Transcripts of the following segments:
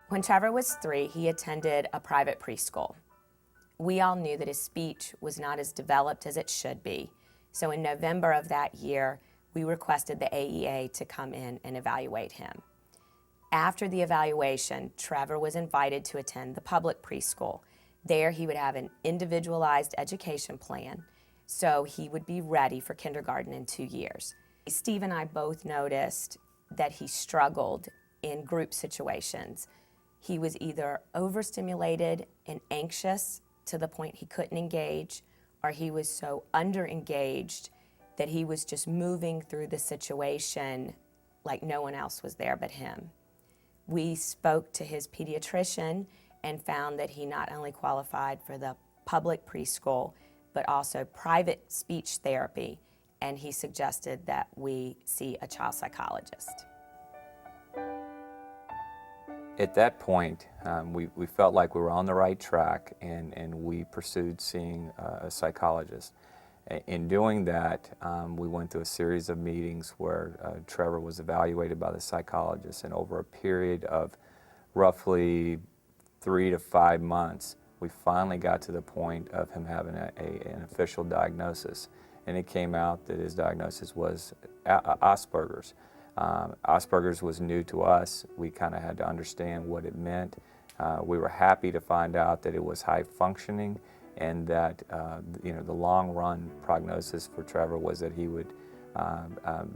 When Trevor was 3, he attended a private preschool. We all knew that his speech was not as developed as it should be. So in November of that year, we requested the AEA to come in and evaluate him. After the evaluation, Trevor was invited to attend the public preschool. There he would have an individualized education plan, so he would be ready for kindergarten in 2 years. Steve and I both noticed that he struggled in group situations. He was either overstimulated and anxious to the point he couldn't engage, or he was so underengaged that he was just moving through the situation like no one else was there but him. We spoke to his pediatrician and found that he not only qualified for the public preschool, but also private speech therapy, and he suggested that we see a child psychologist. At that point, we felt like we were on the right track, and we pursued seeing a psychologist. In doing that, we went through a series of meetings where Trevor was evaluated by the psychologist, and over a period of roughly 3 to 5 months, we finally got to the point of him having an official diagnosis. And it came out that his diagnosis was Asperger's. Asperger's was new to us. We kind of had to understand what it meant. We were happy to find out that it was high functioning, and that the long run prognosis for Trevor was that he would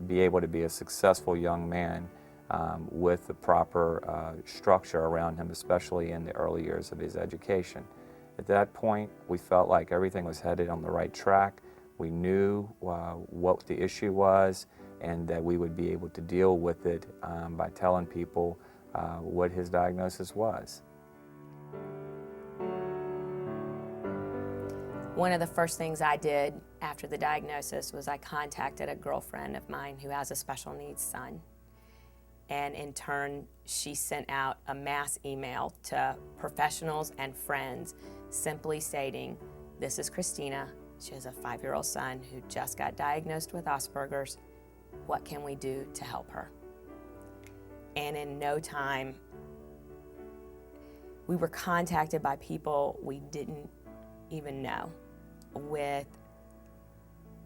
be able to be a successful young man with the proper structure around him, especially in the early years of his education. At that point, we felt like everything was headed on the right track. We knew what the issue was, and that we would be able to deal with it by telling people what his diagnosis was. One of the first things I did after the diagnosis was I contacted a girlfriend of mine who has a special needs son. And in turn, she sent out a mass email to professionals and friends simply stating, "This is Christina. She has a 5-year-old son who just got diagnosed with Asperger's. What can we do to help her?" And in no time, we were contacted by people we didn't even know, with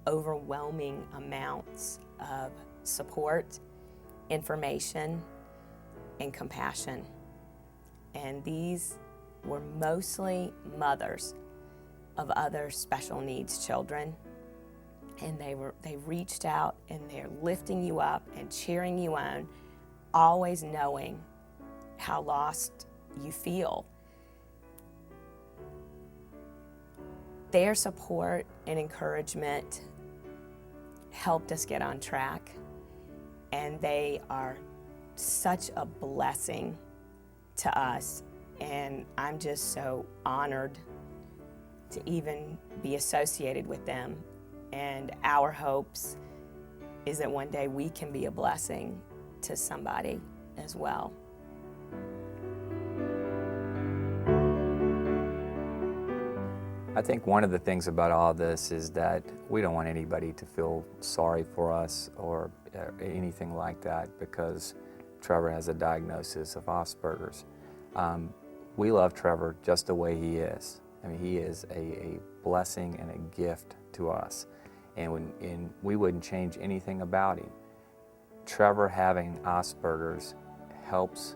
overwhelming amounts of support, information, and compassion. And these were mostly mothers of other special needs children. And they reached out, and they're lifting you up and cheering you on, always knowing how lost you feel. Their support and encouragement helped us get on track, and they are such a blessing to us, and I'm just so honored to even be associated with them. And our hopes is that one day we can be a blessing to somebody as well. I think one of the things about all this is that we don't want anybody to feel sorry for us or anything like that because Trevor has a diagnosis of Asperger's. We love Trevor just the way he is. I mean, he is a blessing and a gift to us, and we wouldn't change anything about him. Trevor having Asperger's helps,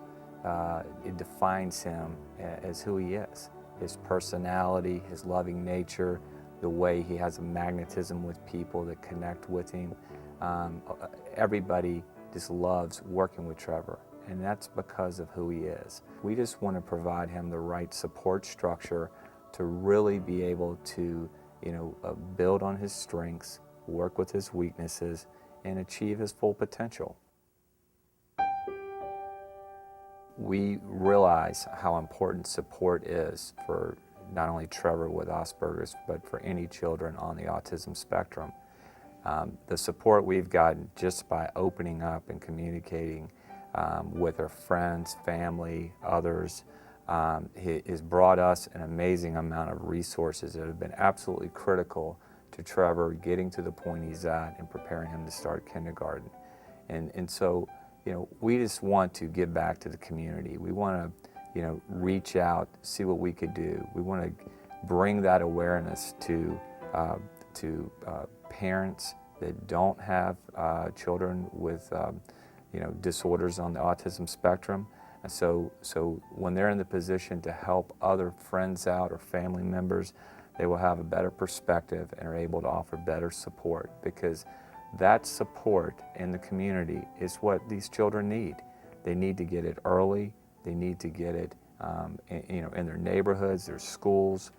it defines him as who he is. His personality, his loving nature, the way he has a magnetism with people that connect with him. Everybody just loves working with Trevor, and that's because of who he is. We just want to provide him the right support structure to really be able to, build on his strengths, work with his weaknesses, and achieve his full potential. We realize how important support is for not only Trevor with Asperger's, but for any children on the autism spectrum. The support we've gotten just by opening up and communicating with our friends, family, others, has brought us an amazing amount of resources that have been absolutely critical to Trevor getting to the point he's at and preparing him to start kindergarten. And so, we just want to give back to the community. We want to reach out, see what we could do. We want to bring that awareness to parents that don't have children with disorders on the autism spectrum. And so when they're in the position to help other friends out or family members, they will have a better perspective and are able to offer better support, because that support in the community is what these children need. They need to get it early. They need to get it in their neighborhoods, their schools,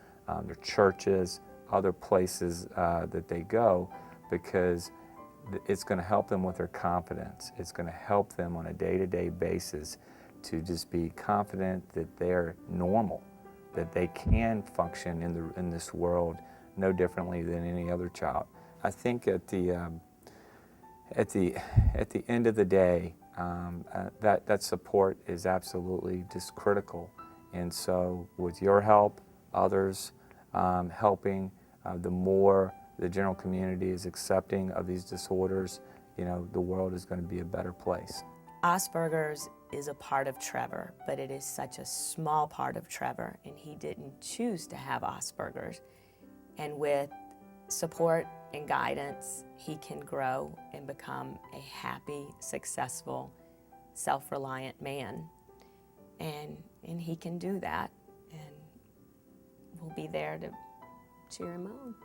their churches, other places that they go, because it's going to help them with their confidence. It's going to help them on a day-to-day basis to just be confident that they're normal, that they can function in this world no differently than any other child. I think at the end of the day, that support is absolutely just critical. And so with your help, others helping, the more the general community is accepting of these disorders, the world is going to be a better place. Asperger's is a part of Trevor, but it is such a small part of Trevor, and he didn't choose to have Asperger's. And with support and guidance, he can grow and become a happy, successful, self-reliant man. And he can do that, and we'll be there to cheer him on.